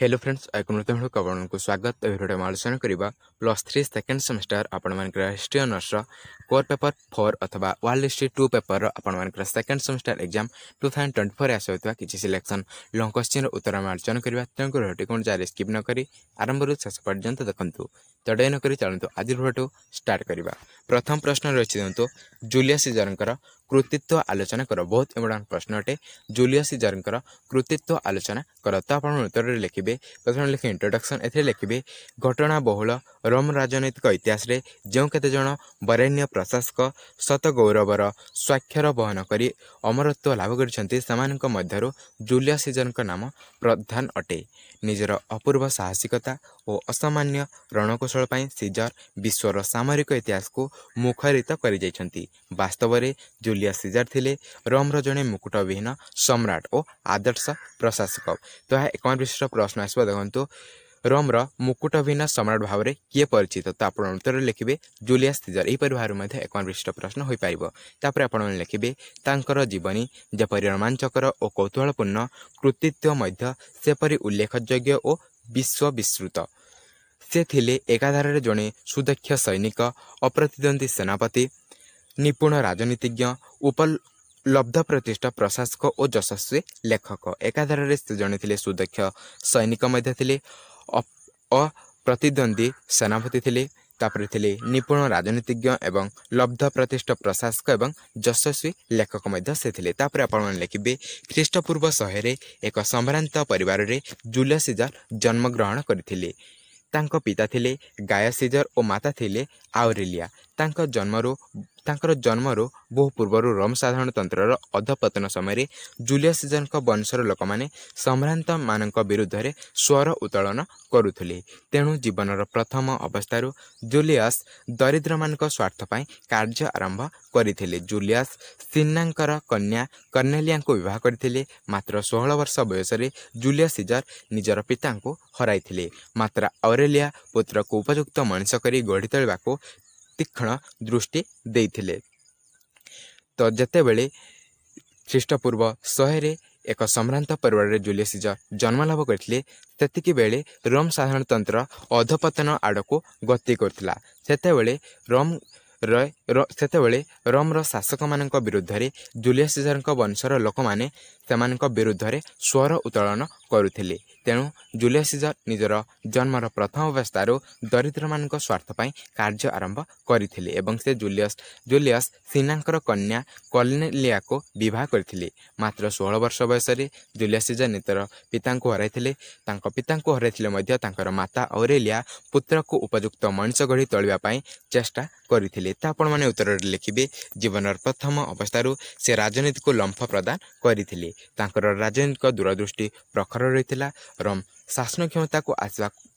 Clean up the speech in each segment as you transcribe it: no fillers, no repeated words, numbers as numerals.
Hello friends नूतन आपण को स्वागत भिडियो में आलोचना करवा +3 सेकेंड सेमेस्टर आपण मान हिस्ट्री ऑनर्स कोर पेपर 4 अथवा वर्ल्ड हिस्ट्री 2 पेपर आपण मान सेकेंड सेमेस्टर एग्जाम 2024 आसुवा किसी सिलेक्शन लॉन्ग क्वेश्चन उत्तर में आलोचना करवा तेणुक भिडियो को जारी स्किप न करी आरंभ शेष पर्यंत देखंतु तड़े न करी चलतु आज भिडियो स्टार्ट करवा। प्रथम प्रश्न रही देखो जूलियस सीजर कृतित्व आलोचना कर। बहुत इम्पोर्टाट प्रश्न अटे। जूलियस सीजर कृतित्व आलोचना कर। तो आप उत्तर लिखे प्रथम लिखे इंट्रोडक्शन ए लिखे घटना बहुल रोम राजनैतिक इतिहास रे जो केते जण वरेण्य प्रशासक शत गौरवर स्वाक्षर बहन करी अमरत्व लाभ कर जूलियस सीजर नाम प्रधान अटे। निजर अपूर्व साहसिकता और असामान्य रणकौशल सीजर विश्वर सामरिक इतिहास को मुखरित कर वास्तव में जूलियस सीजर थिले रोम जड़े मुकुट विहीन सम्राट और आदर्श प्रशासक। तो यह एक विशिष्ट प्रश्न आसवा देखो रोम मुकुट विहीन सम्राट भाव में किए परिचित। तो आप उत्तर लिखे जूलियस सीजर यहपरि भाव एक विशिष्ट प्रश्न हो पार। आप लिखे तांकर जीवनी जपरी रोमांचकर और कौतूहलपूर्ण कृतित्व मध्य सेपरी उल्लेखयोग्य और विश्व विस्तृत। से थिले एकाधारे जड़े सुदक्ष सैनिक अप्रतिद्वंदी सेनापति निपुण राजनीतिज्ञ उपलब्ध प्रतिष्ठा प्रशासक और यशस्वी लेखक। एकाधारे से जड़े थे सुदक्ष सैनिक मध्य थे अप्रतिद्वंदी सेनापति थे तापर थे निपुण राजनीतिज्ञ एवं लब्ध प्रतिष्ठा प्रशासक एवं यशस्वी लेखक मध्य से थे। तापर आप लिखे ख्रीष्टपूर्व 100 एक संभ्रांत परिवार रे जूलियस सीजर जन्मग्रहण करथिले। तांको पिता थिले गाया सीजर और माता थिले आउरेलिया। तांकर जन्मरू बहु पूर्वर रोम साधारण तंत्र अधपतन समय जूलियस सीजर वंशर लोक मैंने सम्भ्रांत मान विरुद्ध में स्वर उत्तोलन करुले। तेणु जीवनर प्रथम अवस्थार जूलियस दरिद्र मान स्वार्थपाई कार्य आरंभ करथिले। जूलियस सीनांकर कन्या कर्नेलिया को विवाह करथिले। मात्र 16 वर्ष बयस जूलियस सीजर निजर पिता को हराइथिले। मात्र आउरेलिया पुत्र को उपयुक्त मनीष करी गढ़ी तोलिबा को तीक्ष्ण दृष्टि देइथिले। तो जेतेबेले ख्रीष्टपूर्व 100 एक सम्भ्रांत परिवार जूलियस सीजर जन्मलाभ करथिले सेतिकी बेले रोम साधारण तंत्र अधपतन आड़ को गति करथिला। सेतेबेले रोम शासक मान विरुद्ध में जूलियस सीजर वंशर लोक मैंने विरुद्ध में स्वर उत्तोलन करुथिले। तेणु जूलियस सीजर निजर जन्मर प्रथम अवस्थार दरिद्र मान स्वार्थपाई कार्य आरंभ करथिले एवं से जूलियस सीनांकर कन्या कर्नेलिया को विवाह करथिले। मात्र 16 वर्ष बयस जूलियस सीजर नितर पिता को हराइथिले। पिता को हराइथिले मध्य तांकर माता आउरेलिया पुत्र को उपयुक्त मनीष गढ़ी तोलिबा पाई चेष्टा करथिले। तो आपण माने उत्तर लिखिबे जीवनर प्रथम अवस्थार से राजनीति को लंफ प्रदान करथिले। तांकर राजनीतिक दूरदृष्टि प्रखर रहिथिला। रोम शासन क्षमता को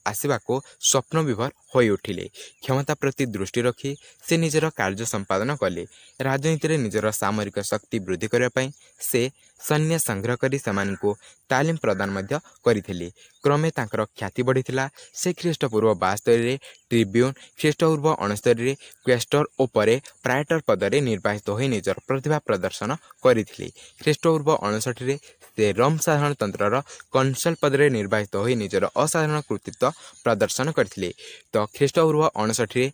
आसवा को स्वप्न विभर हो उठिले। क्षमता प्रति दृष्टि रखी से निजर कार्य संपादन कले। राजनीति में निजर सामरिक शक्ति वृद्धि करने से सैन्य संग्रह करी सेमानकु तालीम प्रदान मध्य करिथिले। क्रमे तांकर ख्याति बढ़िथिला। से ख्रीष्टपूर्व 72 ट्रिब्यून, ख्रीष्टपूर्व 69 क्वेस्टर और परे प्रायटर पदरे निर्वाचित हो निजर प्रतिभा प्रदर्शन करथिले। ख्रीष्टपूर्व 69 से रोम साधारण तंत्र कन्सल पदरे निर्वाचित हो निजर असाधारण कृतित्व प्रदर्शन करथिले। तो ख्रीष्टपूर्व 69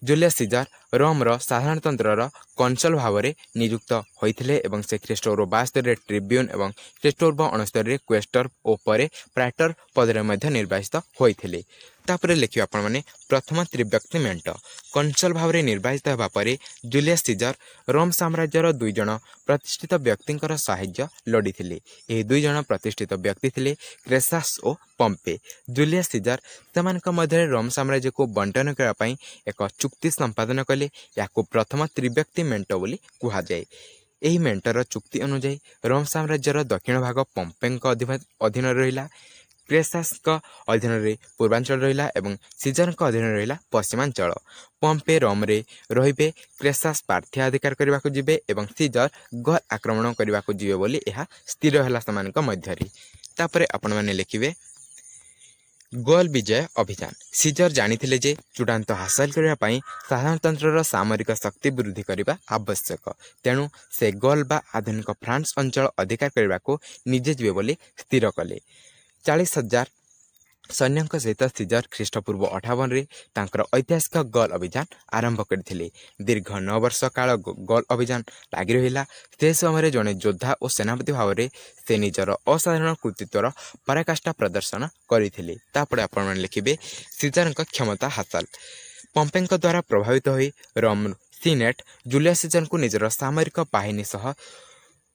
जूलियस सीजर रोमर साधारण तंत्र कन्सल भाव में नियुक्त होइथिले एवं से ख्रीष्टपूर्व 72 ट्रिब्यून एवं ख्रीष्टपूर्व 69 क्वेस्टर और परे प्रायटर पदरे मध्य निर्वाचित होइथिले। तापर लिखिए आपण माने प्रथम त्रिव्यक्ति मेंट कन्सल भाव में निर्वाचित होगा पर जूलियस सीजर रोम साम्राज्यर 2 जण प्रतिष्ठित व्यक्तिंकर साहाय्य लोड़ीथिले। यह 2 जण प्रतिष्ठित व्यक्ति थिले क्रेसास और पम्पे। जूलियस सीजर सेमानक मध्य रोम साम्राज्य को बंटन करने एक चुक्ति संपादन कले। या प्रथम त्रिव्यक्ति मेंट बोली कहा जाए। यही मेंटर चुक्ति अनुଯାयी रोम साम्राज्यर दक्षिण भाग पम्पे अधीन रहिला, क्रेसास अधीन पूर्वांचल रहिला एवं सीजर अधीन रहिला पश्चिमांचल। पम्पे रोम रे रहिबे, क्रेसास पार्थिया अधिकार करने को जिबे एवं सीजर गल आक्रमण करने को जिबे बोली यह स्थिर हैला समानक मध्यरी। तापरे आपण माने लिखिबे गोल विजय अभियान। सीजर जानिथिले जे चूड़ांत हासिल करने पाई साधारण तंत्र सामरिक शक्ति वृद्धि करने आवश्यक। तेणु से गोल बा आधुनिक फ्रांस अंचल अधिकार करने को निजे जीवे बोली स्थिर कले। 40,000 ସୈନ୍ୟଙ୍କ ସହିତ ସିଜର ଖ୍ରୀଷ୍ଟପୂର୍ବ 58ରେ ତାଙ୍କର ଐତିହାସିକ ଗଲ୍ ଅଭିଯାନ ଆରମ୍ଭ କରିଥିଲେ। ଦୀର୍ଘ 9 ବର୍ଷ କାଳ ଗଲ୍ ଅଭିଯାନ ଲାଗି ରହିଲା। ସେ ସମୟରେ ଜଣେ ଯୋଦ୍ଧା ଓ ସେନାପତି ଭାବରେ ସେ ନିଜର ଅସାଧାରଣ କୃତିତ୍ୱର ପରାକାଷ୍ଠା ପ୍ରଦର୍ଶନ କରିଥିଲେ। ତାପରେ ଆପଣମାନେ ଲେଖିବେ ସିଜରଙ୍କ କ୍ଷମତା ହାସଲ। ପମ୍ପେଙ୍କ ଦ୍ୱାରା ପ୍ରଭାବିତ ହୋଇ ରୋମ୍ ସିନେଟ୍ ଜୁଲିୟସ୍ ସିଜରଙ୍କୁ ନିଜର ସାମରିକ ବାହିନୀ ସହ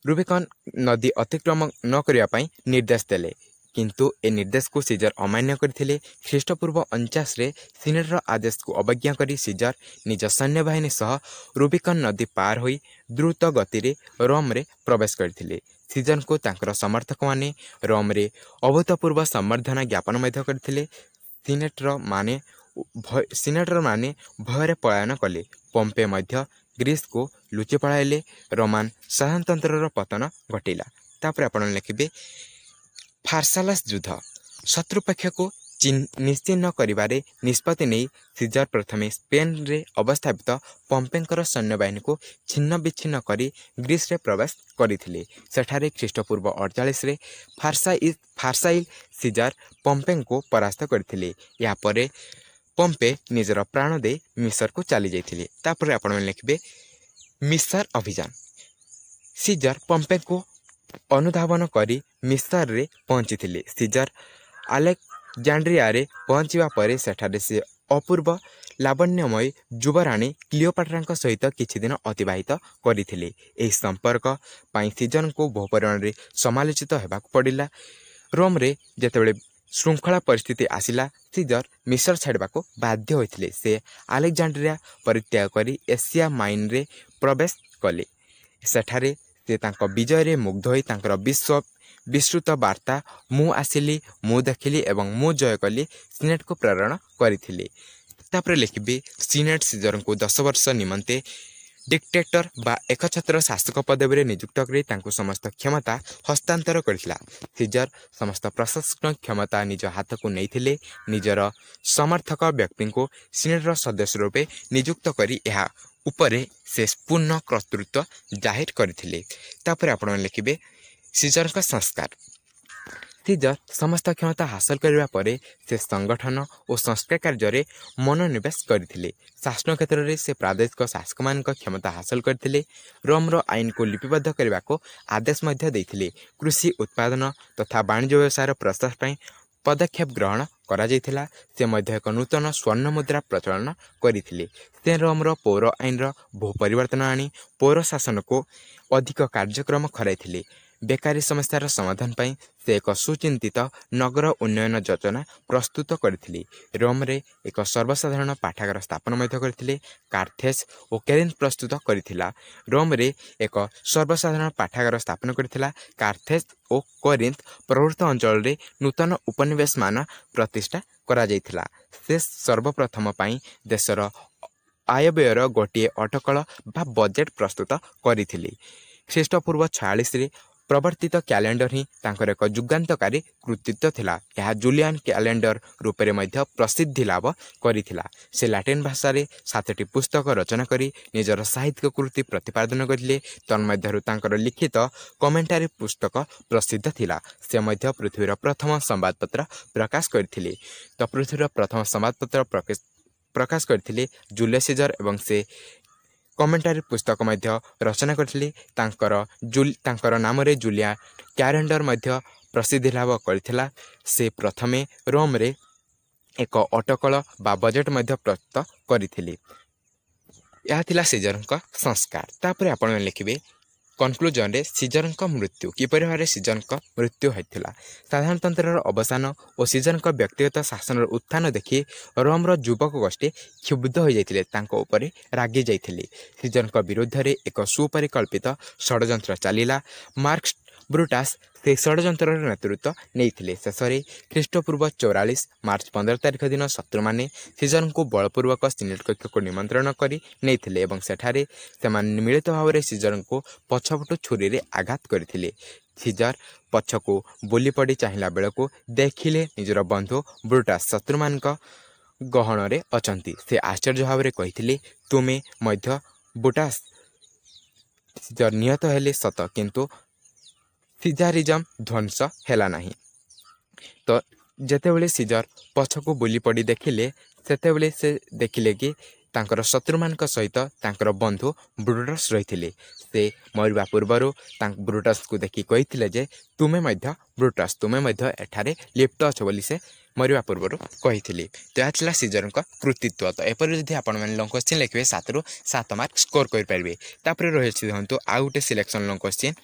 ରୁବିକନ୍ ନଦୀ ଅତିକ୍ରମ ନ କରିବା ପାଇଁ ନିର୍ଦ୍ଦେଶ ଦେଲେ, କିନ୍ତୁ ଏ ନିର୍ଦ୍ଦେଶକୁ ସିଜର ଅମାନ୍ୟ କରିଥିଲେ। ଖ୍ରୀଷ୍ଟପୂର୍ବ 49ରେ ସିନେଟ୍ର ଆଦେଶକୁ ଅବଜ୍ଞା କରି ସିଜର ନିଜ ସୈନ୍ୟବାହିନୀ ସହ ରୁବିକନ୍ ନଦୀ ପାର ହୋଇ ଦ୍ରୁତ ଗତିରେ ରୋମ୍ରେ ପ୍ରବେଶ କରିଥିଲେ। ସିଜରଙ୍କୁ ତାଙ୍କର ସମର୍ଥକମାନେ ରୋମ୍ରେ ଅଭୂତପୂର୍ବ ସମ୍ବର୍ଦ୍ଧନା ଜ୍ଞାପନ ମଧ୍ୟ କରିଥିଲେ। ସିନେଟର ମାନେ ଭୟରେ ପଳାୟନ କଲେ। ପମ୍ପେ ମଧ୍ୟ ଗ୍ରୀସକୁ ଲୁଚି ପଳାଇଲେ। ରୋମାନ ଶାସନତନ୍ତ୍ରର ପତନ ଘଟିଲା। ତାପରେ ଆପଣ ଲେଖିବେ ଫାର୍ସାଲସ୍ ଯୁଦ୍ଧ। ଶତ୍ରୁପକ୍ଷକୁ ନିଶ୍ଚିହ୍ନ କରିବାରେ ନିଷ୍ପତ୍ତି ନେଇ ସିଜର ପ୍ରଥମେ ସ୍ପେନ୍ରେ ଅବସ୍ଥାପିତ ପମ୍ପେଙ୍କର ସୈନ୍ୟବାହିନୀକୁ ଛିନ୍ନ ବିଚ୍ଛିନ୍ନ କରି ଗ୍ରୀସରେ ପ୍ରବେଶ କରିଥିଲେ। ସେଠାରେ ଖ୍ରୀଷ୍ଟପୂର୍ବ 48ରେ ଫାର୍ସାଇଲ୍ ସିଜର ପମ୍ପେଙ୍କୁ ପରାସ୍ତ କରିଥିଲେ। ଏହାପରେ ପମ୍ପେ ନିଜର ପ୍ରାଣ ଦେଇ ମିଶରକୁ ଚାଲିଯାଇଥିଲେ। ତାପରେ ଆପଣମାନେ ଲେଖିବେ ମିଶର ଅଭିଯାନ। ସିଜର ପମ୍ପେଙ୍କୁ ଅନୁଧାବନ କରି ମିଶରରେ ପହଞ୍ଚିଥିଲେ। ସିଜର ଆଲେକ୍ଜାଣ୍ଡ୍ରିଆରେ ପହଞ୍ଚିବା ପରେ ସେଠାରେ ସେ ଅପୂର୍ବ ଲାବଣ୍ୟମୟୀ ଯୁବରାଣୀ କ୍ଲିଓପାଟ୍ରାଙ୍କ ସହିତ କିଛି ଦିନ ଅତିବାହିତ କରିଥିଲେ। ଏହି ସମ୍ପର୍କ ପାଇଁ ସିଜରଙ୍କୁ ବହୁ ପରିମାଣରେ ସମାଲୋଚିତ ହେବାକୁ ପଡ଼ିଲା। ରୋମ୍ରେ ଯେତେବେଳେ ଶୃଙ୍ଖଳା ପରିସ୍ଥିତି ଆସିଲା, ସିଜର ମିଶର ଛାଡ଼ିବାକୁ ବାଧ୍ୟ ହୋଇଥିଲେ। ସେ ଆଲେକ୍ଜାଣ୍ଡ୍ରିଆ ପରିତ୍ୟାଗ କରି ଏସିଆ ମାଇନରେ ପ୍ରବେଶ କଲେ। ସେଠାରେ ସେ ତାଙ୍କ ବିଜୟରେ ମୁଗ୍ଧ ହୋଇ ତାଙ୍କର ବିସ୍ତୃତ ବାର୍ତ୍ତା ମୁଁ ଆସିଲି, ମୁଁ ଦେଖିଲି ଏବଂ ମୁଁ ଜୟ କଲି ସିନେଟ୍କୁ ପ୍ରେରଣ କରିଥିଲେ। ତାପରେ ଲେଖିବେ ସିନେଟ୍ ସିଜରଙ୍କୁ 10 ବର୍ଷ ନିମନ୍ତେ ଡିକ୍ଟେଟର ବା ଏକଛତ୍ର ଶାସକ ପଦବୀରେ ନିଯୁକ୍ତ କରି ତାଙ୍କୁ ସମସ୍ତ କ୍ଷମତା ହସ୍ତାନ୍ତର କରିଥିଲା। ସିଜର ସମସ୍ତ ପ୍ରଶାସନ କ୍ଷମତା ନିଜ ହାତକୁ ନେଇଥିଲେ। ନିଜର ସମର୍ଥକ ବ୍ୟକ୍ତିଙ୍କୁ ସିନେଟ୍ର ସଦସ୍ୟ ରୂପେ ନିଯୁକ୍ତ କରି ଏହା ଉପରେ ସେ ପୂର୍ଣ୍ଣ କର୍ତ୍ତୃତ୍ୱ ଜାହିର କରିଥିଲେ। ତାପରେ ଆପଣମାନେ ଲେଖିବେ ସିଜରଙ୍କ ସଂସ୍କାର। ସିଜର ସମସ୍ତ କ୍ଷମତା ହାସଲ କରିବା ପରେ ସେ ସଂଗଠନ ଓ ସଂସ୍କାର କାର୍ଯ୍ୟରେ ମନୋନିବେଶ କରିଥିଲେ। ଶାସନ କ୍ଷେତ୍ରରେ ସେ ପ୍ରାଦେଶିକ ଶାସକମାନଙ୍କ କ୍ଷମତା ହାସଲ କରିଥିଲେ। ରୋମର ଆଇନକୁ ଲିପିବଦ୍ଧ କରିବାକୁ ଆଦେଶ ମଧ୍ୟ ଦେଇଥିଲେ। କୃଷି ଉତ୍ପାଦନ ତଥା ବାଣିଜ୍ୟ ବ୍ୟବସାୟର ପ୍ରସାର ପାଇଁ ପଦକ୍ଷେପ ଗ୍ରହଣ କରାଯାଇଥିଲା। ସେ ମଧ୍ୟ ଏକ ନୂତନ ସ୍ୱର୍ଣ୍ଣ ମୁଦ୍ରା ପ୍ରଚଳନ କରିଥିଲେ। ସେ ରୋମର ପୌର ଆଇନର ବହୁ ପରିବର୍ତ୍ତନ ଆଣି ପୌର ଶାସନକୁ ଅଧିକ କାର୍ଯ୍ୟକ୍ରମ କରାଇଥିଲେ। ବେକାରୀ ସମସ୍ୟାର ସମାଧାନ ପାଇଁ ସେ ଏକ ସୁଚିନ୍ତିତ ନଗର ଉନ୍ନୟନ ଯୋଜନା ପ୍ରସ୍ତୁତ କରିଥିଲେ। ରୋମରେ ଏକ ସର୍ବସାଧାରଣ ପାଠାଗାର ସ୍ଥାପନ ମଧ୍ୟ କରିଥିଲେ। କାର୍ଥେଜ ଓ କୋରିନ୍ଥ ପ୍ରସ୍ତୁତ କରିଥିଲା। ରୋମରେ ଏକ ସର୍ବସାଧାରଣ ପାଠାଗାର ସ୍ଥାପନ କରିଥିଲା। କାର୍ଥେଜ ଓ କୋରିନ୍ଥ ପ୍ରଭୃତ ଅଞ୍ଚଳରେ ନୂତନ ଉପନିବେଶମାନ ପ୍ରତିଷ୍ଠା କରାଯାଇଥିଲା। ସେ ସର୍ବପ୍ରଥମ ପାଇଁ ଦେଶର ଆୟବ୍ୟୟର ଗୋଟିଏ ଅଟକଳ ବା ବଜେଟ୍ ପ୍ରସ୍ତୁତ କରିଥିଲେ। ଖ୍ରୀଷ୍ଟପୂର୍ବ 46ରେ ପ୍ରବର୍ତ୍ତିତ କ୍ୟାଲେଣ୍ଡର ହିଁ ତାଙ୍କର ଏକ ଯୁଗାନ୍ତକାରୀ କୃତିତ୍ୱ ଥିଲା। ଏହା ଜୁଲିଆନ୍ କ୍ୟାଲେଣ୍ଡର ରୂପରେ ମଧ୍ୟ ପ୍ରସିଦ୍ଧି ଲାଭ କରିଥିଲା। ସେ ଲାଟିନ୍ ଭାଷାରେ 7ଟି ପୁସ୍ତକ ରଚନା କରି ନିଜର ସାହିତ୍ୟିକ କୃତି ପ୍ରତିପାଦନ କରିଥିଲେ। ତନ୍ମଧ୍ୟରୁ ତାଙ୍କର ଲିଖିତ କମେଣ୍ଟାରୀ ପୁସ୍ତକ ପ୍ରସିଦ୍ଧ ଥିଲା। ସେ ମଧ୍ୟ ପୃଥିବୀର ପ୍ରଥମ ସମ୍ବାଦପତ୍ର ପ୍ରକାଶ କରିଥିଲେ। ତ ପୃଥିବୀର ପ୍ରଥମ ସମ୍ବାଦପତ୍ର ପ୍ରକାଶ କରିଥିଲେ ଜୁଲିୟସ୍ ସିଜର ଏବଂ ସେ କମେଣ୍ଟାରୀ ପୁସ୍ତକ ମଧ୍ୟ ରଚନା କରିଥିଲେ। ତାଙ୍କର ନାମରେ ଜୁଲିଆ କ୍ୟାଲେଣ୍ଡର ମଧ୍ୟ ପ୍ରସିଦ୍ଧି ଲାଭ କରିଥିଲା। ସେ ପ୍ରଥମେ ରୋମରେ ଏକ ଅଟକଳ ବା ବଜେଟ୍ ମଧ୍ୟ ପ୍ରସ୍ତୁତ କରିଥିଲେ। ଏହା ଥିଲା ସିଜରଙ୍କ ସଂସ୍କାର। ତାପରେ ଆପଣ ଲେଖିବେ କନକ୍ଲୁଜନରେ ସିଜରଙ୍କ ମୃତ୍ୟୁ। କିପରି ଭାବରେ ସିଜରଙ୍କ ମୃତ୍ୟୁ ହୋଇଥିଲା? ସାଧାରଣତନ୍ତ୍ରର ଅବସାନ ଓ ସିଜରଙ୍କ ବ୍ୟକ୍ତିଗତ ଶାସନର ଉତ୍ଥାନ ଦେଖି ରୋମର ଯୁବକ ଗୋଷ୍ଠୀ କ୍ଷୁବ୍ଧ ହୋଇଯାଇଥିଲେ, ତାଙ୍କ ଉପରେ ରାଗି ଯାଇଥିଲେ। ସିଜରଙ୍କ ବିରୁଦ୍ଧରେ ଏକ ସୁପରିକଳ୍ପିତ ଷଡ଼ଯନ୍ତ୍ର ଚାଲିଲା। ମାର୍କସ୍ ବ୍ରୁଟାସ୍ ସେହି ଷଡ଼ଯନ୍ତ୍ରର ନେତୃତ୍ୱ ନେଇଥିଲେ। ଶେଷରେ ଖ୍ରୀଷ୍ଟପୂର୍ବ 44 ମାର୍ଚ୍ଚ 15 ତାରିଖ ଦିନ ଶତ୍ରୁମାନେ ସିଜରଙ୍କୁ ବଳପୂର୍ବକ ସିନେଟ୍ କକ୍ଷକୁ ନିମନ୍ତ୍ରଣ କରି ନେଇଥିଲେ ଏବଂ ସେଠାରେ ସେମାନେ ମିଳିତ ଭାବରେ ସିଜରଙ୍କୁ ପଛପଟୁ ଛୁରୀରେ ଆଘାତ କରିଥିଲେ। ସିଜର ପଛକୁ ବୁଲି ପଡ଼ି ଚାହିଁଲା ବେଳକୁ ଦେଖିଲେ ନିଜର ବନ୍ଧୁ ବ୍ରୁଟାସ୍ ଶତ୍ରୁମାନଙ୍କ ଗହଣରେ ଅଛନ୍ତି। ସେ ଆଶ୍ଚର୍ଯ୍ୟ ଭାବରେ କହିଥିଲେ, ତୁମେ ମଧ୍ୟ ବ୍ରୁଟାସ୍? ସିଜର ନିହତ ହେଲେ ସତ, କିନ୍ତୁ ସିଜାରିଜମ୍ ଧ୍ୱଂସ ହେଲା ନାହିଁ। ତ ଯେତେବେଳେ ସିଜର ପଛକୁ ବୁଲି ପଡ଼ି ଦେଖିଲେ ସେତେବେଳେ ସେ ଦେଖିଲେ କି ତାଙ୍କର ଶତ୍ରୁମାନଙ୍କ ସହିତ ତାଙ୍କର ବନ୍ଧୁ ବ୍ରୁଟସ୍ ରହିଥିଲେ। ସେ ମରିବା ପୂର୍ବରୁ ବ୍ରୁଟସ୍କୁ ଦେଖି କହିଥିଲେ ଯେ ତୁମେ ମଧ୍ୟ ଏଠାରେ ଲିପ୍ତ ଅଛ ବୋଲି ସେ ମରିବା ପୂର୍ବରୁ କହିଥିଲି। ତ ଏହା ଥିଲା ସିଜରଙ୍କ କୃତିତ୍ୱ। ତ ଏପରି ଯଦି ଆପଣମାନେ ଲଙ୍ଗ୍ କୋଶ୍ଚିନ୍ ଲେଖିବେ 7ରୁ 7 ମାର୍କ ସ୍କୋର କରିପାରିବେ। ତାପରେ ରହିଛି ଦେଖନ୍ତୁ ଆଉ ଗୋଟେ ସିଲେକ୍ସନ୍ ଲଙ୍ଗ୍ କୋଶ୍ଚିନ୍।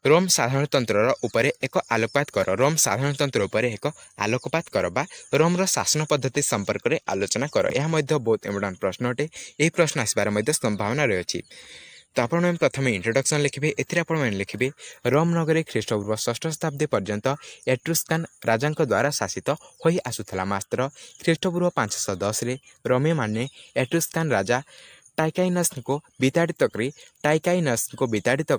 ରୋମ୍ ସାଧାରଣତନ୍ତ୍ରର ଉପରେ ଏକ ଆଲୋକପାତ କର। ରୋମ୍ ସାଧାରଣତନ୍ତ୍ର ଉପରେ ଏକ ଆଲୋକପାତ କର ବା ରୋମର ଶାସନ ପଦ୍ଧତି ସମ୍ପର୍କରେ ଆଲୋଚନା କର। ଏହା ମଧ୍ୟ ବହୁତ ଇମ୍ପୋର୍ଟାଣ୍ଟ ପ୍ରଶ୍ନ ଅଟେ। ଏହି ପ୍ରଶ୍ନ ଆସିବାର ମଧ୍ୟ ସମ୍ଭାବନା ରହିଅଛି। ତ ଆପଣମାନେ ପ୍ରଥମେ ଇଣ୍ଟ୍ରୋଡକ୍ସନ୍ ଲେଖିବେ। ଏଥିରେ ଆପଣମାନେ ଲେଖିବେ ରୋମ୍ ନଗରୀ ଖ୍ରୀଷ୍ଟପୂର୍ବ 6ଠ ଶତାବ୍ଦୀ ପର୍ଯ୍ୟନ୍ତ ଏଟ୍ରୁସ୍କାନ୍ ରାଜାଙ୍କ ଦ୍ୱାରା ଶାସିତ ହୋଇ ଆସୁଥିଲା। ମାତ୍ର ଖ୍ରୀଷ୍ଟପୂର୍ବ 510ରେ ରୋମୀୟମାନେ ଏଟ୍ରୁସ୍କାନ୍ ରାଜା ଟାଇକାଇନସ୍ଙ୍କୁ ବିତାଡ଼ିତ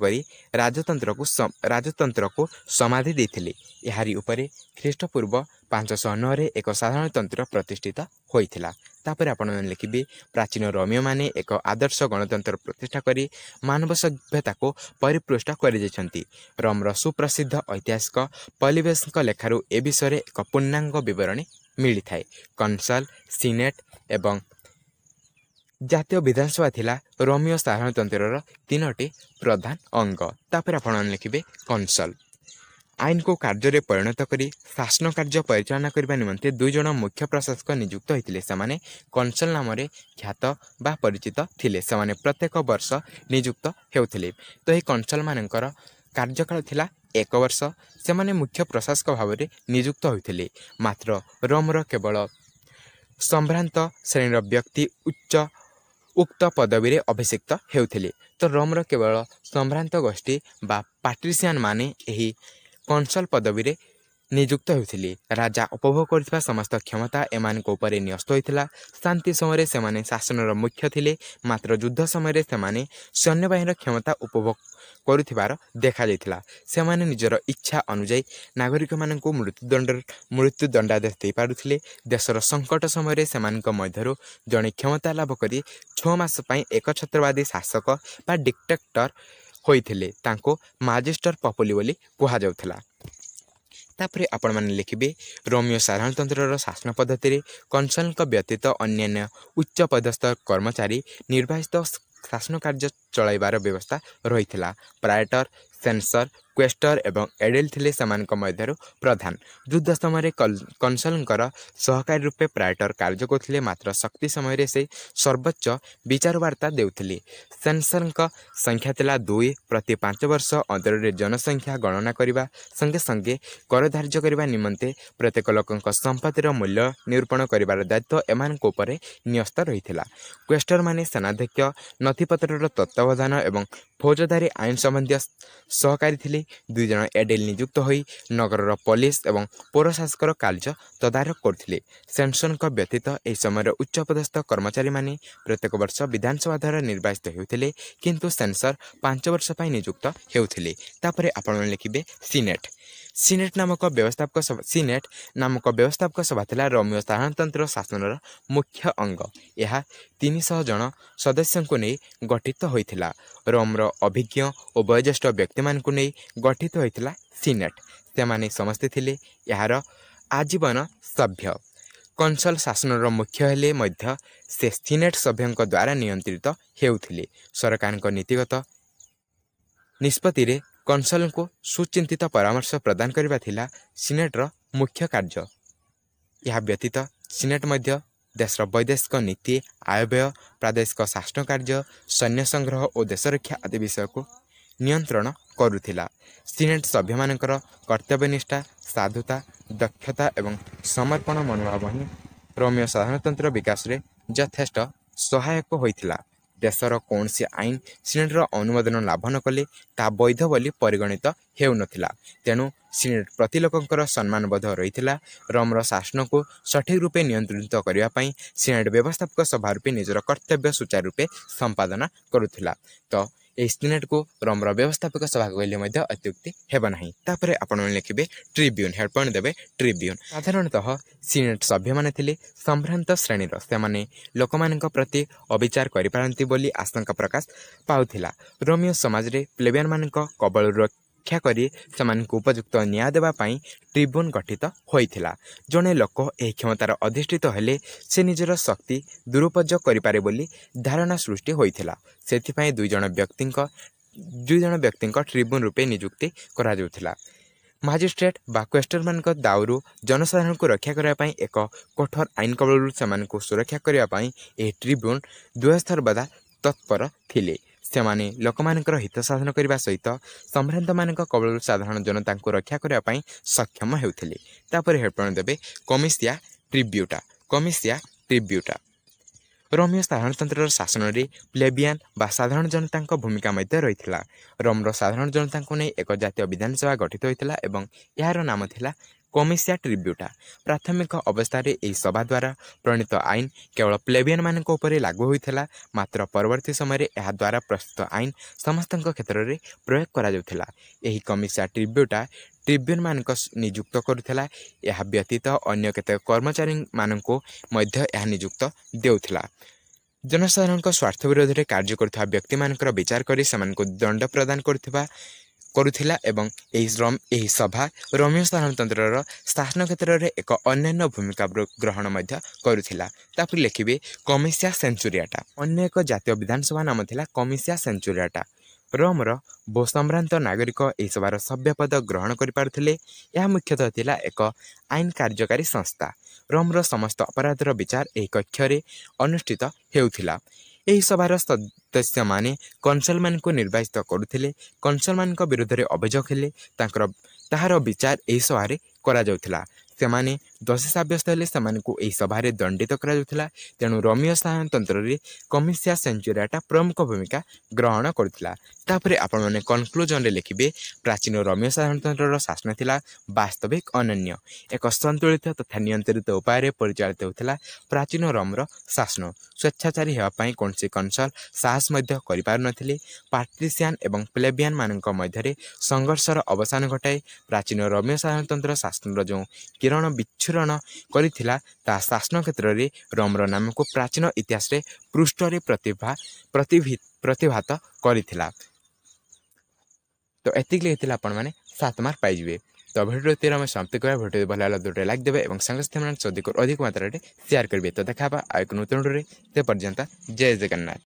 କରି ରାଜତନ୍ତ୍ରକୁ ସମାଧି ଦେଇଥିଲେ। ଏହାରି ଉପରେ ଖ୍ରୀଷ୍ଟପୂର୍ବ 509ରେ ଏକ ସାଧାରଣତନ୍ତ୍ର ପ୍ରତିଷ୍ଠିତ ହୋଇଥିଲା। ତାପରେ ଆପଣମାନେ ଲେଖିବେ ପ୍ରାଚୀନ ରୋମୀୟମାନେ ଏକ ଆଦର୍ଶ ଗଣତନ୍ତ୍ର ପ୍ରତିଷ୍ଠା କରି ମାନବ ସଭ୍ୟତାକୁ ପରିପୃଷ୍ଟ କରିଯାଇଛନ୍ତି। ରୋମର ସୁପ୍ରସିଦ୍ଧ ଐତିହାସିକ ପଲିବେସ୍ଙ୍କ ଲେଖାରୁ ଏ ବିଷୟରେ ଏକ ପୂର୍ଣ୍ଣାଙ୍ଗ ବିବରଣୀ ମିଳିଥାଏ। କନସଲ୍, ସିନେଟ୍ ଏବଂ ଜାତୀୟ ବିଧାନସଭା ଥିଲା ରୋମୀୟ ସାଧାରଣତନ୍ତ୍ରର 3ଟି ପ୍ରଧାନ ଅଙ୍ଗ। ତାପରେ ଆପଣମାନେ ଲେଖିବେ କନସଲ୍। ଆଇନକୁ କାର୍ଯ୍ୟରେ ପରିଣତ କରି ଶାସନ କାର୍ଯ୍ୟ ପରିଚାଳନା କରିବା ନିମନ୍ତେ 2 ଜଣ ମୁଖ୍ୟ ପ୍ରଶାସକ ନିଯୁକ୍ତ ହୋଇଥିଲେ। ସେମାନେ କନସଲ୍ ନାମରେ ଖ୍ୟାତ ବା ପରିଚିତ ଥିଲେ। ସେମାନେ ପ୍ରତ୍ୟେକ ବର୍ଷ ନିଯୁକ୍ତ ହେଉଥିଲେ। ତ ଏହି କନସଲ୍ମାନଙ୍କର କାର୍ଯ୍ୟକାଳ ଥିଲା 1 ବର୍ଷ। ସେମାନେ ମୁଖ୍ୟ ପ୍ରଶାସକ ଭାବରେ ନିଯୁକ୍ତ ହୋଇଥିଲେ। ମାତ୍ର ରୋମର କେବଳ ସମ୍ଭ୍ରାନ୍ତ ଶ୍ରେଣୀର ବ୍ୟକ୍ତି ଉକ୍ତ ପଦବୀରେ ଅଭିଷିକ୍ତ ହେଉଥିଲେ। ତ ରୋମର କେବଳ ସମ୍ଭ୍ରାନ୍ତ ଗୋଷ୍ଠୀ ବା ପାଟ୍ରିସିଆନ୍ ମାନେ ଏହି କନସଲ୍ ପଦବୀରେ ନିଯୁକ୍ତ ହେଉଥିଲେ। ରାଜା ଉପଭୋଗ କରୁଥିବା ସମସ୍ତ କ୍ଷମତା ଏମାନଙ୍କ ଉପରେ ନ୍ୟସ୍ତ ହୋଇଥିଲା। ଶାନ୍ତି ସମୟରେ ସେମାନେ ଶାସନର ମୁଖ୍ୟ ଥିଲେ। ମାତ୍ର ଯୁଦ୍ଧ ସମୟରେ ସେମାନେ ସୈନ୍ୟବାହିନୀର କ୍ଷମତା ଉପଭୋଗ କରୁଥିବାର ଦେଖାଯାଇଥିଲା। ସେମାନେ ନିଜର ଇଚ୍ଛା ଅନୁଯାୟୀ ନାଗରିକମାନଙ୍କୁ ମୃତ୍ୟୁଦଣ୍ଡାଦେଶ ଦେଇପାରୁଥିଲେ। ଦେଶର ସଙ୍କଟ ସମୟରେ ସେମାନଙ୍କ ମଧ୍ୟରୁ ଜଣେ କ୍ଷମତା ଲାଭ କରି 6 ମାସ ପାଇଁ ଏକଛତ୍ରବାଦୀ ଶାସକ ବା ଡିକ୍ଟେଟର ହୋଇଥିଲେ। ତାଙ୍କୁ ମାଜିଷ୍ଟର ପପୁଲି ବୋଲି କୁହାଯାଉଥିଲା। ତାପରେ ଆପଣମାନେ ଲେଖିବେ ରୋମୀୟ ସାଧାରଣତନ୍ତ୍ରର ଶାସନ ପଦ୍ଧତିରେ କନସଲ୍ଙ୍କ ବ୍ୟତୀତ ଅନ୍ୟାନ୍ୟ ଉଚ୍ଚ ପଦସ୍ଥ କର୍ମଚାରୀ ନିର୍ବାଚିତ ଶାସନ କାର୍ଯ୍ୟ ଚଳାଇବାର ବ୍ୟବସ୍ଥା ରହିଥିଲା। ପ୍ରାଏଟର, ସେନ୍ସର, କ୍ୱେଷ୍ଟର ଏବଂ ଏଡିଲ୍ ଥିଲେ ସେମାନଙ୍କ ମଧ୍ୟରୁ ପ୍ରଧାନ। ଯୁଦ୍ଧ ସମୟରେ କନସଲ୍ଙ୍କର ସହକାରୀ ରୂପେ ପ୍ରାଏଟର କାର୍ଯ୍ୟ କରୁଥିଲେ। ମାତ୍ର ଶକ୍ତି ସମୟରେ ସେ ସର୍ବୋଚ୍ଚ ବିଚାରବାର୍ତ୍ତା ଦେଉଥିଲେ। ସେନ୍ସରଙ୍କ ସଂଖ୍ୟା ଥିଲା 2 ପ୍ରତି 5 ବର୍ଷ ଅନ୍ତରରେ ଜନସଂଖ୍ୟା ଗଣନା କରିବା ସଙ୍ଗେ ସଙ୍ଗେ କର ଧାର୍ଯ୍ୟ କରିବା ନିମନ୍ତେ ପ୍ରତ୍ୟେକ ଲୋକଙ୍କ ସମ୍ପତ୍ତିର ମୂଲ୍ୟ ନିରୂପଣ କରିବାର ଦାୟିତ୍ୱ ଏମାନଙ୍କ ଉପରେ ନ୍ୟସ୍ତ ରହିଥିଲା। କ୍ୱେଷ୍ଟରମାନେ ସେନାଧ୍ୟକ୍ଷ, ନଥିପତ୍ରର ତତ୍ତ୍ୱାବଧାନ ଏବଂ ଫୌଜଦାରୀ ଆଇନ ସମ୍ବନ୍ଧୀୟ ସହକାରୀ ଥିଲେ। 2 ଜଣ ଏଡିଲ୍ ନିଯୁକ୍ତ ହୋଇ ନଗରର ପୋଲିସ ଏବଂ ପୌରଶାସକର କାର୍ଯ୍ୟ ତଦାରଖ କରୁଥିଲେ। ସେନ୍ସରଙ୍କ ବ୍ୟତୀତ ଏହି ସମୟରେ ଉଚ୍ଚପଦସ୍ଥ କର୍ମଚାରୀମାନେ ପ୍ରତ୍ୟେକ ବର୍ଷ ବିଧାନସଭା ଦ୍ୱାରା ନିର୍ବାଚିତ ହେଉଥିଲେ, କିନ୍ତୁ ସେନ୍ସର 5 ବର୍ଷ ପାଇଁ ନିଯୁକ୍ତ ହେଉଥିଲେ। ତାପରେ ଆପଣମାନେ ଲେଖିବେ ସିନେଟ୍। ସିନେଟ୍ ନାମକ ବ୍ୟବସ୍ଥାପକ ସଭା ଥିଲା ରୋମୀୟ ସାଧାରଣତନ୍ତ୍ର ଶାସନର ମୁଖ୍ୟ ଅଙ୍ଗ। ଏହା 300 ଜଣ ସଦସ୍ୟଙ୍କୁ ନେଇ ଗଠିତ ହୋଇଥିଲା। ରୋମର ଅଭିଜ୍ଞ ଓ ବୟୋଜ୍ୟେଷ୍ଠ ବ୍ୟକ୍ତିମାନଙ୍କୁ ନେଇ ଗଠିତ ହୋଇଥିଲା ସିନେଟ୍। ସେମାନେ ସମସ୍ତେ ଥିଲେ ଏହାର ଆଜୀବନ ସଭ୍ୟ। କନସଲ୍ ଶାସନର ମୁଖ୍ୟ ହେଲେ ମଧ୍ୟ ସେ ସିନେଟ୍ ସଭ୍ୟଙ୍କ ଦ୍ୱାରା ନିୟନ୍ତ୍ରିତ ହେଉଥିଲେ। ସରକାରଙ୍କ ନୀତିଗତ ନିଷ୍ପତ୍ତିରେ କନସଲ୍ଙ୍କୁ ସୁଚିନ୍ତିତ ପରାମର୍ଶ ପ୍ରଦାନ କରିବା ଥିଲା ସିନେଟ୍ର ମୁଖ୍ୟ କାର୍ଯ୍ୟ। ଏହା ବ୍ୟତୀତ ସିନେଟ୍ ମଧ୍ୟ ଦେଶର ବୈଦେଶିକ ନୀତି, ଆୟବ୍ୟୟ, ପ୍ରାଦେଶିକ ଶାସନ କାର୍ଯ୍ୟ, ସୈନ୍ୟ ସଂଗ୍ରହ ଓ ଦେଶରକ୍ଷା ଆଦି ବିଷୟକୁ ନିୟନ୍ତ୍ରଣ କରୁଥିଲା। ସିନେଟ୍ ସଭ୍ୟମାନଙ୍କର କର୍ତ୍ତବ୍ୟନିଷ୍ଠା, ସାଧୁତା, ଦକ୍ଷତା ଏବଂ ସମର୍ପଣ ମନୋଭାବ ହିଁ ରୋମୀୟ ସାଧାରଣତନ୍ତ୍ର ବିକାଶରେ ଯଥେଷ୍ଟ ସହାୟକ ହୋଇଥିଲା। ଦେଶର କୌଣସି ଆଇନ ସିନେଟ୍ର ଅନୁମୋଦନ ଲାଭ ନ କଲେ ତାହା ବୈଧ ବୋଲି ପରିଗଣିତ ହେଉନଥିଲା। ତେଣୁ ସିନେଟ୍ ପ୍ରତି ଲୋକଙ୍କର ସମ୍ମାନବୋଧ ରହିଥିଲା। ରୋମର ଶାସନକୁ ସଠିକ୍ ରୂପେ ନିୟନ୍ତ୍ରିତ କରିବା ପାଇଁ ସିନେଟ୍ ବ୍ୟବସ୍ଥାପକ ସଭା ରୂପେ ନିଜର କର୍ତ୍ତବ୍ୟ ସୁଚାରୁ ରୂପେ ସମ୍ପାଦନା କରୁଥିଲା। ତ ଏହି ସିନେଟ୍କୁ ରୋମର ବ୍ୟବସ୍ଥାପକ ସଭା କହିଲେ ମଧ୍ୟ ଅତ୍ୟୁକ୍ତି ହେବ ନାହିଁ। ତାପରେ ଆପଣମାନେ ଲେଖିବେ ଟ୍ରିବ୍ୟୁନ୍। ହେଡ୍ ପଏଣ୍ଟ ଦେବେ ଟ୍ରିବ୍ୟୁନ୍। ସାଧାରଣତଃ ସିନେଟ୍ ସଭ୍ୟମାନେ ଥିଲେ ସମ୍ଭ୍ରାନ୍ତ ଶ୍ରେଣୀର। ସେମାନେ ଲୋକମାନଙ୍କ ପ୍ରତି ଅବିଚାର କରିପାରନ୍ତି ବୋଲି ଆଶଙ୍କା ପ୍ରକାଶ ପାଉଥିଲା। ରୋମୀୟ ସମାଜରେ ପ୍ଲେବିୟାନମାନଙ୍କ କବଳରୁ ରକ୍ଷା କରି ସେମାନଙ୍କୁ ଉପଯୁକ୍ତ ନ୍ୟାୟ ଦେବା ପାଇଁ ଟ୍ରିବ୍ୟୁନ୍ ଗଠିତ ହୋଇଥିଲା। ଜଣେ ଲୋକ ଏହି କ୍ଷମତାର ଅଧିଷ୍ଠିତ ହେଲେ ସେ ନିଜର ଶକ୍ତି ଦୁରୁପଯୋଗ କରିପାରେ ବୋଲି ଧାରଣା ସୃଷ୍ଟି ହୋଇଥିଲା। ସେଥିପାଇଁ ଦୁଇ ଜଣ ବ୍ୟକ୍ତିଙ୍କ ଟ୍ରିବ୍ୟୁନ୍ ରୂପେ ନିଯୁକ୍ତି କରାଯାଉଥିଲା। ମାଜିଷ୍ଟ୍ରେଟ୍ ବା କ୍ୱେଷ୍ଟରମାନଙ୍କ ଦାଉରୁ ଜନସାଧାରଣଙ୍କୁ ରକ୍ଷା କରିବା ପାଇଁ ଏକ କଠୋର ଆଇନ କବଳରୁ ସେମାନଙ୍କୁ ସୁରକ୍ଷା କରିବା ପାଇଁ ଏହି ଟ୍ରିବ୍ୟୁନ୍ ସର୍ବଦା ତତ୍ପର ଥିଲେ। ସେମାନେ ଲୋକମାନଙ୍କର ହିତ ସାଧନ କରିବା ସହିତ ସମ୍ଭ୍ରାନ୍ତମାନଙ୍କ କବଳରୁ ସାଧାରଣ ଜନତାଙ୍କୁ ରକ୍ଷା କରିବା ପାଇଁ ସକ୍ଷମ ହେଉଥିଲେ। ତାପରେ ହେଲ୍ପଣ ଦେବେ କମିସିଆ ଟ୍ରିବ୍ୟୁଟା। ରୋମୀୟ ସାଧାରଣତନ୍ତ୍ରର ଶାସନରେ ପ୍ଲେବିଆନ୍ ବା ସାଧାରଣ ଜନତାଙ୍କ ଭୂମିକା ମଧ୍ୟ ରହିଥିଲା। ରୋମର ସାଧାରଣ ଜନତାଙ୍କୁ ନେଇ ଏକ ଜାତୀୟ ବିଧାନସଭା ଗଠିତ ହୋଇଥିଲା ଏବଂ ଏହାର ନାମ ଥିଲା କମିସିଆ ଟ୍ରିବ୍ୟୁଟା। ପ୍ରାଥମିକ ଅବସ୍ଥାରେ ଏହି ସଭା ଦ୍ୱାରା ପ୍ରଣୀତ ଆଇନ କେବଳ ପ୍ଲେବିଆନ୍ମାନଙ୍କ ଉପରେ ଲାଗୁ ହୋଇଥିଲା। ମାତ୍ର ପରବର୍ତ୍ତୀ ସମୟରେ ଏହା ଦ୍ୱାରା ପ୍ରସ୍ତୁତ ଆଇନ ସମସ୍ତଙ୍କ କ୍ଷେତ୍ରରେ ପ୍ରୟୋଗ କରାଯାଉଥିଲା। ଏହି କମିସିଆ ଟ୍ରିବ୍ୟୁଟା ଟ୍ରିବ୍ୟୁନ୍ମାନଙ୍କ ନିଯୁକ୍ତ କରୁଥିଲା। ଏହା ବ୍ୟତୀତ ଅନ୍ୟ କେତେକ କର୍ମଚାରୀମାନଙ୍କୁ ମଧ୍ୟ ଏହା ନିଯୁକ୍ତ ଦେଉଥିଲା। ଜନସାଧାରଣଙ୍କ ସ୍ୱାର୍ଥ ବିରୋଧରେ କାର୍ଯ୍ୟ କରୁଥିବା ବ୍ୟକ୍ତିମାନଙ୍କର ବିଚାର କରି ସେମାନଙ୍କୁ ଦଣ୍ଡ ପ୍ରଦାନ କରୁଥିଲା ଏବଂ ଏହି ସଭା ରୋମୀୟ ସାଧାରଣତନ୍ତ୍ରର ଶାସନ କ୍ଷେତ୍ରରେ ଏକ ଅନ୍ୟାନ୍ୟ ଭୂମିକା ଗ୍ରହଣ ମଧ୍ୟ କରୁଥିଲା। ତାପରେ ଲେଖିବେ କମିସିଆ ସେଞ୍ଚୁରିଆଟା। ଅନ୍ୟ ଏକ ଜାତୀୟ ବିଧାନସଭା ନାମ ଥିଲା କମିସିଆ ସେଞ୍ଚୁରିଆଟା। ରୋମର ବହୁ ସମ୍ଭ୍ରାନ୍ତ ନାଗରିକ ଏହି ସଭାର ସଭ୍ୟପଦ ଗ୍ରହଣ କରିପାରୁଥିଲେ। ଏହା ମୁଖ୍ୟତଃ ଥିଲା ଏକ ଆଇନ କାର୍ଯ୍ୟକାରୀ ସଂସ୍ଥା। ରୋମର ସମସ୍ତ ଅପରାଧର ବିଚାର ଏହି କକ୍ଷରେ ଅନୁଷ୍ଠିତ ହେଉଥିଲା। ଏହି ସଭାର ସଦସ୍ୟମାନେ କନସଲମାନଙ୍କୁ ନିର୍ବାଚିତ କରୁଥିଲେ। କନସଲମାନଙ୍କ ବିରୁଦ୍ଧରେ ଅଭିଯୋଗ ହେଲେ ତାହାର ବିଚାର ଏହି ସଭାରେ କରାଯାଉଥିଲା। ସେମାନେ ଦୋଷୀ ସାବ୍ୟସ୍ତ ହେଲେ ସେମାନଙ୍କୁ ଏହି ସଭାରେ ଦଣ୍ଡିତ କରାଯାଉଥିଲା। ତେଣୁ ରୋମୀୟ ସାଧାରଣତନ୍ତ୍ରରେ କମିସିଆ ସେଞ୍ଚୁରିଆଟା ପ୍ରମୁଖ ଭୂମିକା ଗ୍ରହଣ କରୁଥିଲା। ତାପରେ ଆପଣମାନେ କନକ୍ଲୁଜନରେ ଲେଖିବେ ପ୍ରାଚୀନ ରୋମୀୟ ସାଧାରଣତନ୍ତ୍ରର ଶାସନ ଥିଲା ବାସ୍ତବିକ ଅନନ୍ୟ। ଏକ ସନ୍ତୁଳିତ ତଥା ନିୟନ୍ତ୍ରିତ ଉପାୟରେ ପରିଚାଳିତ ହେଉଥିଲା ପ୍ରାଚୀନ ରୋମର ଶାସନ। ସ୍ୱେଚ୍ଛାଚାରୀ ହେବା ପାଇଁ କୌଣସି କନସଲ ସାହସ ମଧ୍ୟ କରିପାରୁନଥିଲେ। ପାଟ୍ରିସିଆନ୍ ଏବଂ ପ୍ଲେବିଆନ୍ ମାନଙ୍କ ମଧ୍ୟରେ ସଂଘର୍ଷର ଅବସାନ ଘଟାଇ ପ୍ରାଚୀନ ରୋମୀୟ ସାଧାରଣତନ୍ତ୍ର ଶାସନର ଯେଉଁ କିରଣ ବିଚ୍ଛୁରଣ କରିଥିଲା ତାହା ଶାସନ କ୍ଷେତ୍ରରେ ରୋମର ନାମକୁ ପ୍ରାଚୀନ ଇତିହାସରେ ପୃଷ୍ଠରେ ପ୍ରତିଭାତ କରିଥିଲା। ତ ଏତିକି ଲେଖିଥିଲେ ଆପଣମାନେ 7 ମାର୍କ ପାଇଯିବେ। ତ ଭିଡ଼ିଓ ଆମେ ସମାପ୍ତି କରିବା। ଭିଡ଼ିଓ ଭଲ ଲାଗିଲା ଭିଡ଼ିଓ ଲାଇକ୍ ଦେବେ ଏବଂ ସାଙ୍ଗସାଥିମାନେ ଅଧିକ ମାତ୍ରାରେ ସେୟାର କରିବେ। ତ ଦେଖା ହେବା ଆଉ ଏକ ନୂତନ ଭିଡ଼ିଓରେ। ସେ ପର୍ଯ୍ୟନ୍ତ ଜୟ ଜଗନ୍ନାଥ।